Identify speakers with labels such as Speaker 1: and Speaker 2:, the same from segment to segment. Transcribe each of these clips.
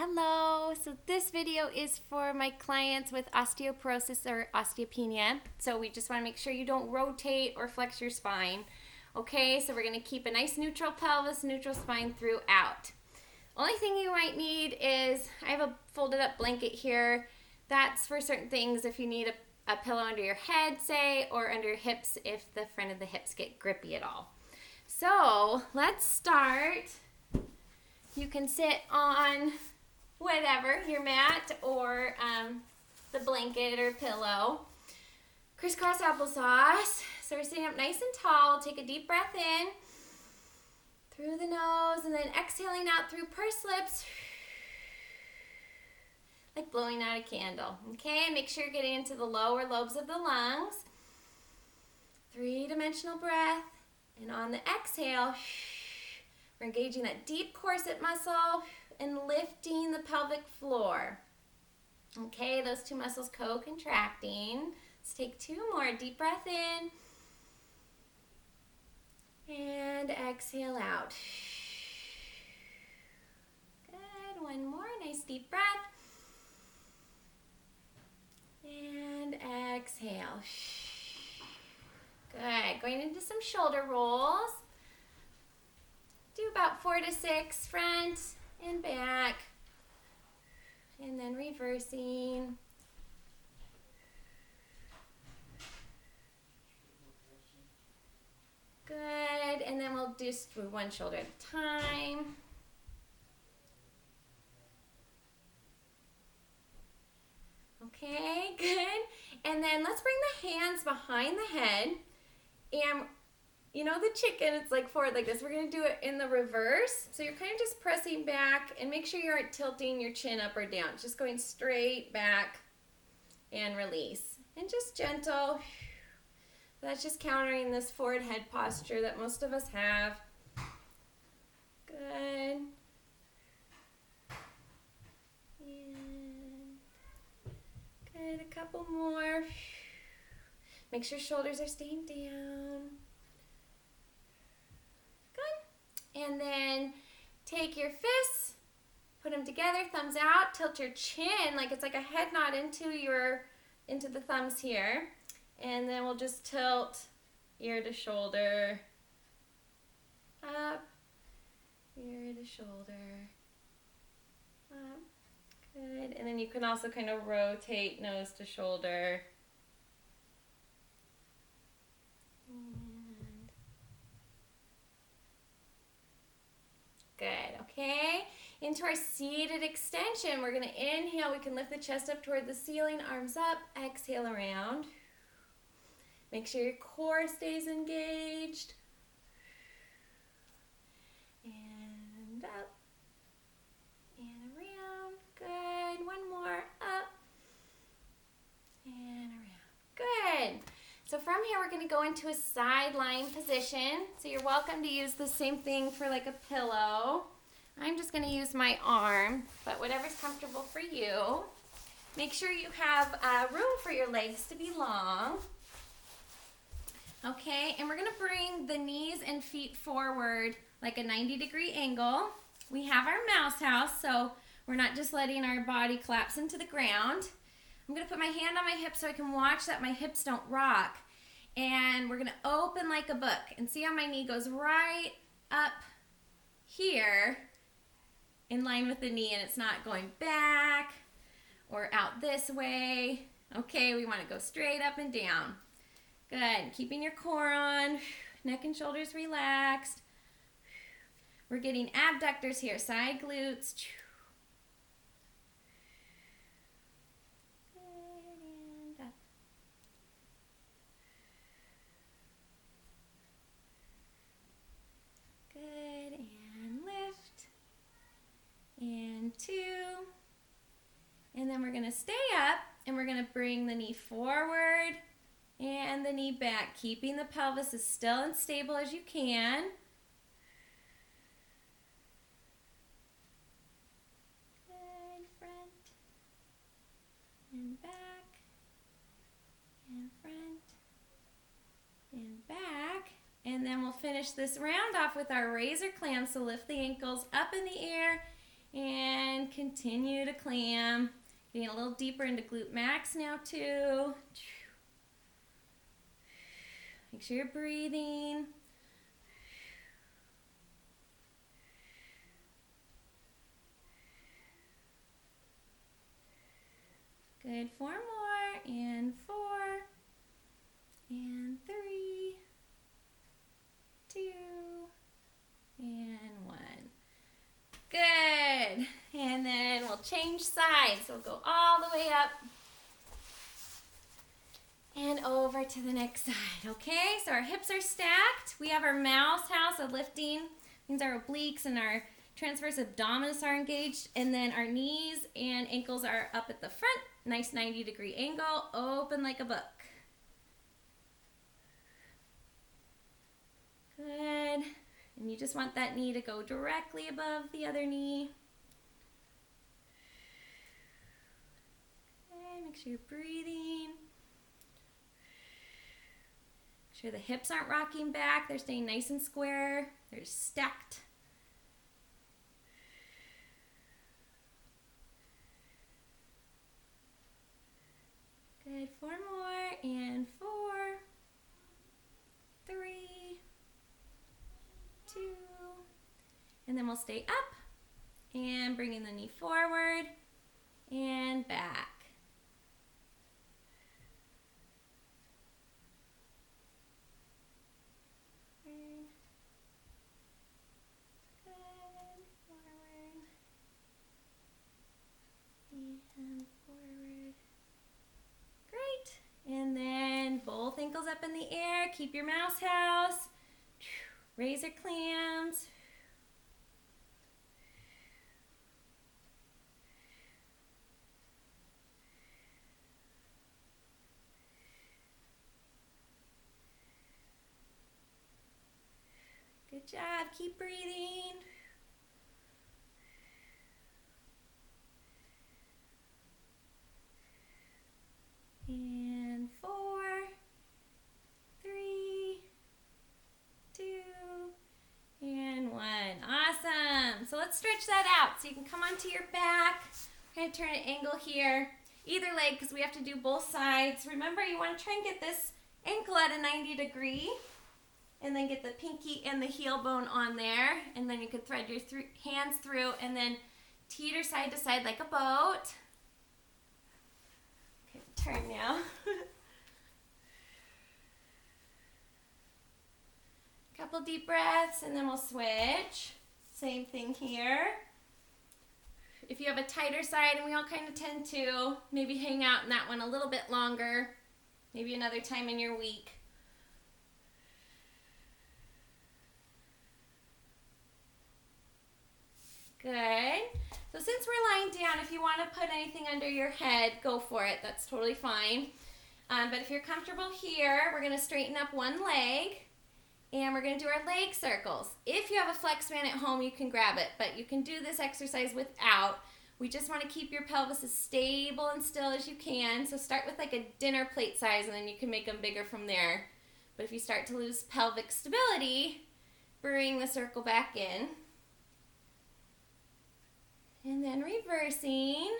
Speaker 1: Hello, so this video is for my clients with osteoporosis or osteopenia. So we just want to make sure you don't rotate or flex your spine. Okay, so we're going to keep a nice neutral pelvis, neutral spine throughout. Only thing you might need is, I have a folded up blanket here. That's for certain things if you need a pillow under your head, say, or under your hips if the front of the hips get grippy at all. So let's start. You can sit on whatever, your mat or the blanket or pillow. Crisscross applesauce. So we're sitting up nice and tall. Take a deep breath in through the nose and then exhaling out through pursed lips, like blowing out a candle. Okay, make sure you're getting into the lower lobes of the lungs. 3-dimensional breath. And on the exhale, we're engaging that deep corset muscle and lifting the pelvic floor. Okay, those two muscles co-contracting. Let's take 2 more. Deep breath in. And exhale out. Good. 1 more. Nice deep breath. And exhale. Good. Going into some shoulder rolls. Do about 4 to 6, front and back, and then reversing. Good, and then we'll just do one shoulder at a time. Okay, good. And then let's bring the hands behind the head, and you know the chicken, it's like forward like this. We're going to do it in the reverse. So you're kind of just pressing back and make sure you aren't tilting your chin up or down. It's just going straight back and release. And just gentle. That's just countering this forward head posture that most of us have. Good. And good, a couple more. Make sure shoulders are staying down. And then take your fists, put them together, thumbs out, tilt your chin like it's like a head nod into the thumbs here. And then we'll just tilt ear to shoulder, up, ear to shoulder, up, good. And then you can also kind of rotate nose to shoulder. Good, okay? Into our seated extension, we're going to inhale. We can lift the chest up toward the ceiling, arms up, exhale around. Make sure your core stays engaged. And up and around. Good. 1 more, up and around. Good. So from here, we're going to go into a side lying position. So you're welcome to use the same thing for like a pillow. I'm just going to use my arm, but whatever's comfortable for you. Make sure you have room for your legs to be long. Okay, and we're going to bring the knees and feet forward like a 90-degree angle. We have our mouse house, so we're not just letting our body collapse into the ground. I'm going to put my hand on my hip so I can watch that my hips don't rock. And we're going to open like a book. And see how my knee goes right up here in line with the knee and it's not going back or out this way. Okay, we want to go straight up and down. Good. Keeping your core on, neck and shoulders relaxed. We're getting abductors here, side glutes. Good, and lift, and 2, and then we're going to stay up, and we're going to bring the knee forward, and the knee back, keeping the pelvis as still and stable as you can. Good, front, and back, and front, and back. And then we'll finish this round off with our razor clamp. So lift the ankles up in the air and continue to clam. Getting a little deeper into glute max now too. Make sure you're breathing. Good, 4 more, and 4, and 3, 2, and 1. Good, and then we'll change sides. So we'll go all the way up and over to the next side, okay? So our hips are stacked. We have our mouse house of lifting. Means our obliques and our transverse abdominis are engaged, and then our knees and ankles are up at the front. Nice 90-degree angle, open like a book. Good. And you just want that knee to go directly above the other knee. Okay, make sure you're breathing. Make sure the hips aren't rocking back. They're staying nice and square. They're stacked. Good, 4 more, and 4, 3, 2, and then we'll stay up, and bringing the knee forward, and back. Good, forward, and forward. Great, and then both ankles up in the air. Keep your mouse house. Raise your clams. Good job, keep breathing. And 4, 3, 2, and 1. Awesome. So let's stretch that out. So you can come onto your back. We're going to turn an angle here. Either leg, because we have to do both sides. Remember, you want to try and get this ankle at a 90-degree. And then get the pinky and the heel bone on there. And then you can thread your hands through and then teeter side to side like a boat. Okay, turn now. Couple deep breaths and then we'll switch. Same thing here. If you have a tighter side, and we all kind of tend to, maybe hang out in that one a little bit longer. Maybe another time in your week. Good. So since we're lying down, if you want to put anything under your head, go for it. That's totally fine. But if you're comfortable here, we're going to straighten up one leg. And we're going to do our leg circles. If you have a flex band at home, you can grab it. But you can do this exercise without. We just want to keep your pelvis as stable and still as you can. So start with like a dinner plate size, and then you can make them bigger from there. But if you start to lose pelvic stability, bring the circle back in. And then reversing.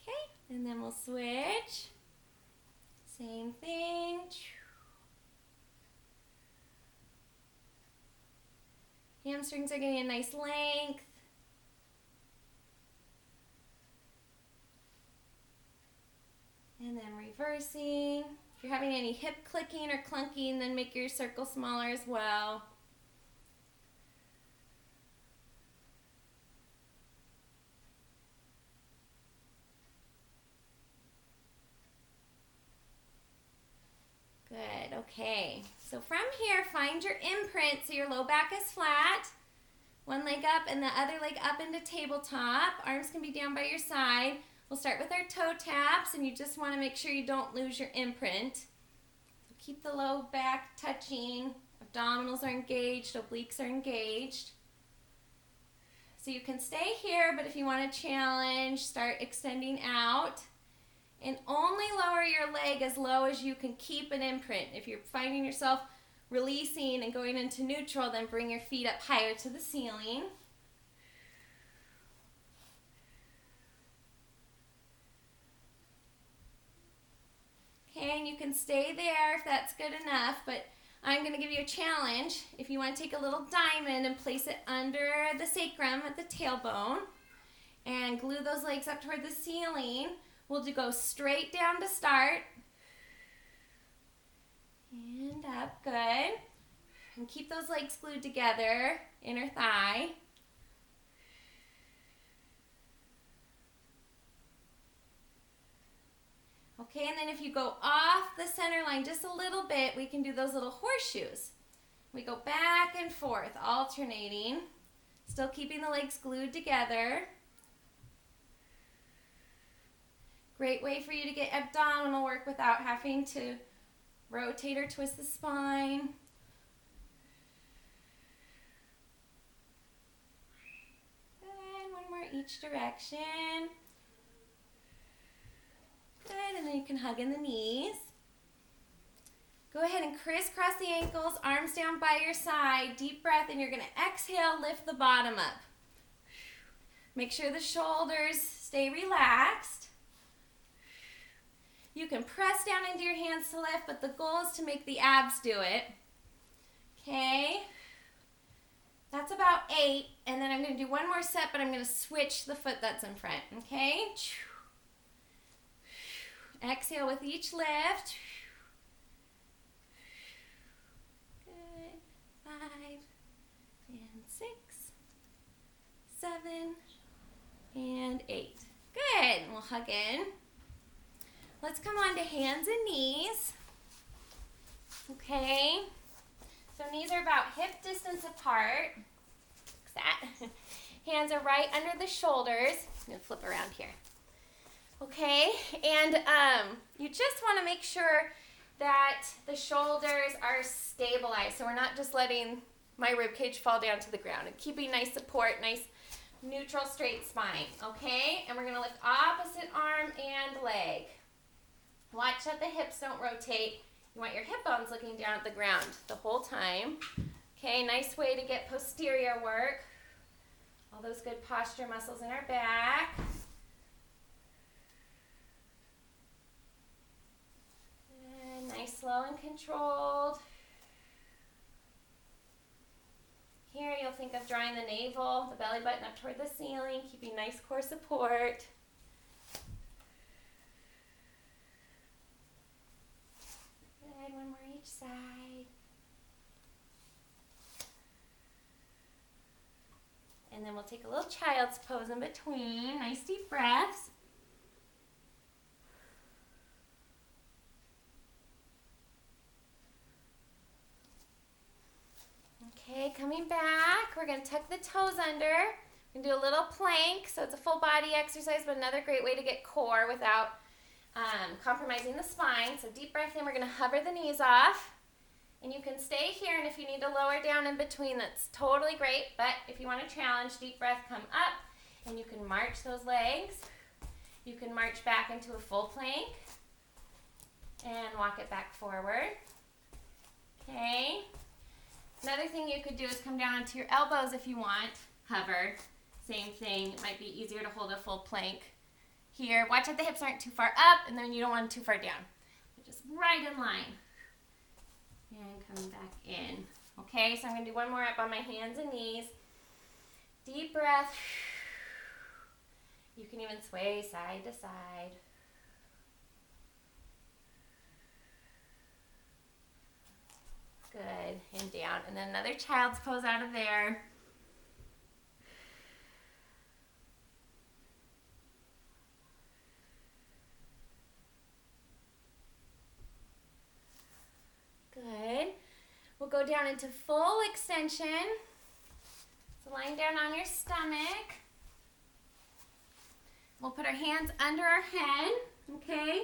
Speaker 1: Okay, and then we'll switch. Same thing. Hamstrings are getting a nice length. And then reversing. If you're having any hip clicking or clunking, then make your circle smaller as well. Good, okay. So from here, find your imprint so your low back is flat. One leg up and the other leg up into tabletop. Arms can be down by your side. We'll start with our toe taps, and you just want to make sure you don't lose your imprint. So keep the low back touching. Abdominals are engaged, obliques are engaged. So you can stay here, but if you want to challenge, start extending out. And only lower your leg as low as you can keep an imprint. If you're finding yourself releasing and going into neutral, then bring your feet up higher to the ceiling. Okay, and you can stay there if that's good enough, but I'm going to give you a challenge. If you want to take a little diamond and place it under the sacrum at the tailbone and glue those legs up toward the ceiling, we'll go straight down to start. And up, good. And keep those legs glued together, inner thigh. Okay, and then if you go off the center line just a little bit, we can do those little horseshoes. We go back and forth, alternating, still keeping the legs glued together. Great way for you to get abdominal work without having to rotate or twist the spine. Good, one more each direction. Good, and then you can hug in the knees. Go ahead and crisscross the ankles, arms down by your side. Deep breath, and you're going to exhale, lift the bottom up. Make sure the shoulders stay relaxed. You can press down into your hands to lift, but the goal is to make the abs do it. Okay? That's about 8, and then I'm going to do one more set, but I'm going to switch the foot that's in front. Okay? Exhale with each lift. Good. 5 and 6, 7 and 8. Good. We'll hug in. Let's come on to hands and knees. Okay. So knees are about hip distance apart. Like that. Hands are right under the shoulders. I'm going to flip around here. Okay, and you just want to make sure that the shoulders are stabilized, so we're not just letting my rib cage fall down to the ground, and keeping nice support, nice neutral straight spine, okay? And we're going to lift opposite arm and leg. Watch that the hips don't rotate. You want your hip bones looking down at the ground the whole time. Okay, nice way to get posterior work. All those good posture muscles in our back. Nice, slow and controlled. Here you'll think of drawing the navel, the belly button up toward the ceiling, keeping nice core support. Good, one more each side. And then we'll take a little child's pose in between. Nice deep breaths. Okay, coming back, we're going to tuck the toes under. We're going to do a little plank, so it's a full body exercise, but another great way to get core without compromising the spine. So deep breath in, we're going to hover the knees off. And you can stay here, and if you need to lower down in between, that's totally great. But if you want to challenge, deep breath, come up, and you can march those legs. You can march back into a full plank and walk it back forward. Okay. Another thing you could do is come down onto your elbows if you want. Hover. Same thing. It might be easier to hold a full plank here. Watch that the hips aren't too far up, and then you don't want them too far down. They're just right in line. And coming back in. Okay, so I'm going to do one more up on my hands and knees. Deep breath. You can even sway side to side. Good, and down. And then another child's pose out of there. Good. We'll go down into full extension. So lying down on your stomach. We'll put our hands under our head, okay?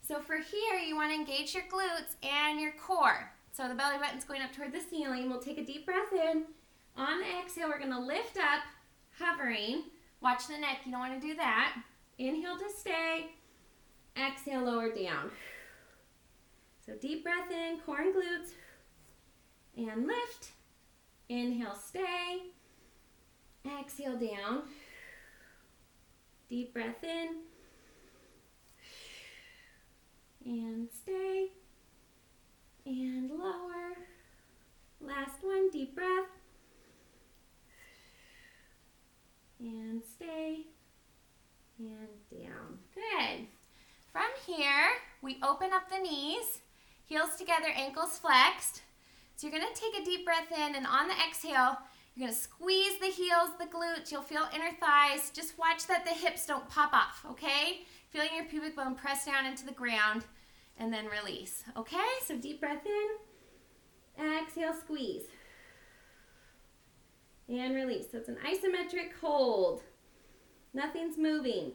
Speaker 1: So for here, you want to engage your glutes and your core. So the belly button's going up toward the ceiling. We'll take a deep breath in. On the exhale, we're going to lift up, hovering. Watch the neck. You don't want to do that. Inhale to stay. exhale, lower down. So deep breath in, core and glutes, and lift. Inhale, stay. Exhale, down. Deep breath in, and stay, and lower. Last one, deep breath, and stay, and down. Good. From here, we open up the knees, heels together, ankles flexed. So you're going to take a deep breath in, and on the exhale, you're going to squeeze the heels, the glutes. You'll feel inner thighs. Just watch that the hips don't pop off, okay? Feeling your pubic bone press down into the ground, and then release, okay? So deep breath in, exhale, squeeze, and release. So it's an isometric hold. Nothing's moving.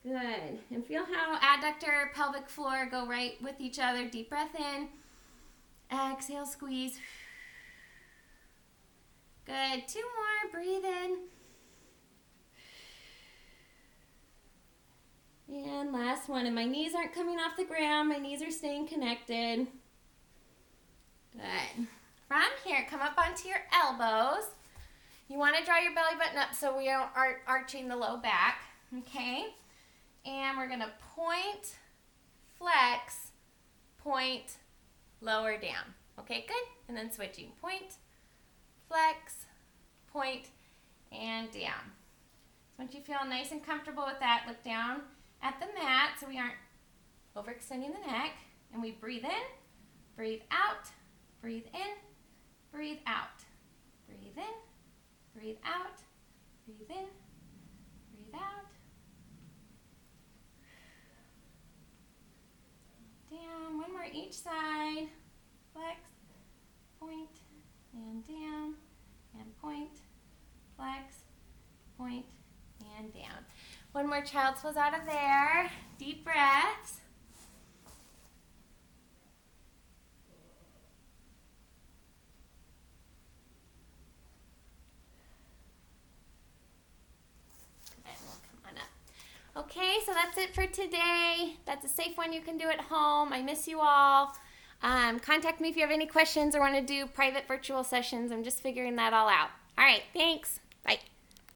Speaker 1: Good. And feel how adductor, pelvic floor go right with each other. Deep breath in, exhale, squeeze. Good. 2 more. Breathe in. And last one. And my knees aren't coming off the ground. My knees are staying connected. Good. From here, come up onto your elbows. You want to draw your belly button up so we aren't arching the low back. Okay? And we're going to point, flex, point, lower down. Okay, good. And then switching. Point, flex, point, and down. So once you feel nice and comfortable with that, look down at the mat so we aren't overextending the neck. And we breathe in, breathe out, breathe in, breathe out. Breathe in, breathe out, breathe in, breathe out. Down. One more each side. Flex, point, and down, and point, flex, point, and down. One more child's pose out of there. Deep breaths. And we'll come on up. Okay, so that's it for today. That's a safe one you can do at home. I miss you all. Contact me if you have any questions or want to do private virtual sessions. I'm just figuring that all out. All right, thanks. Bye.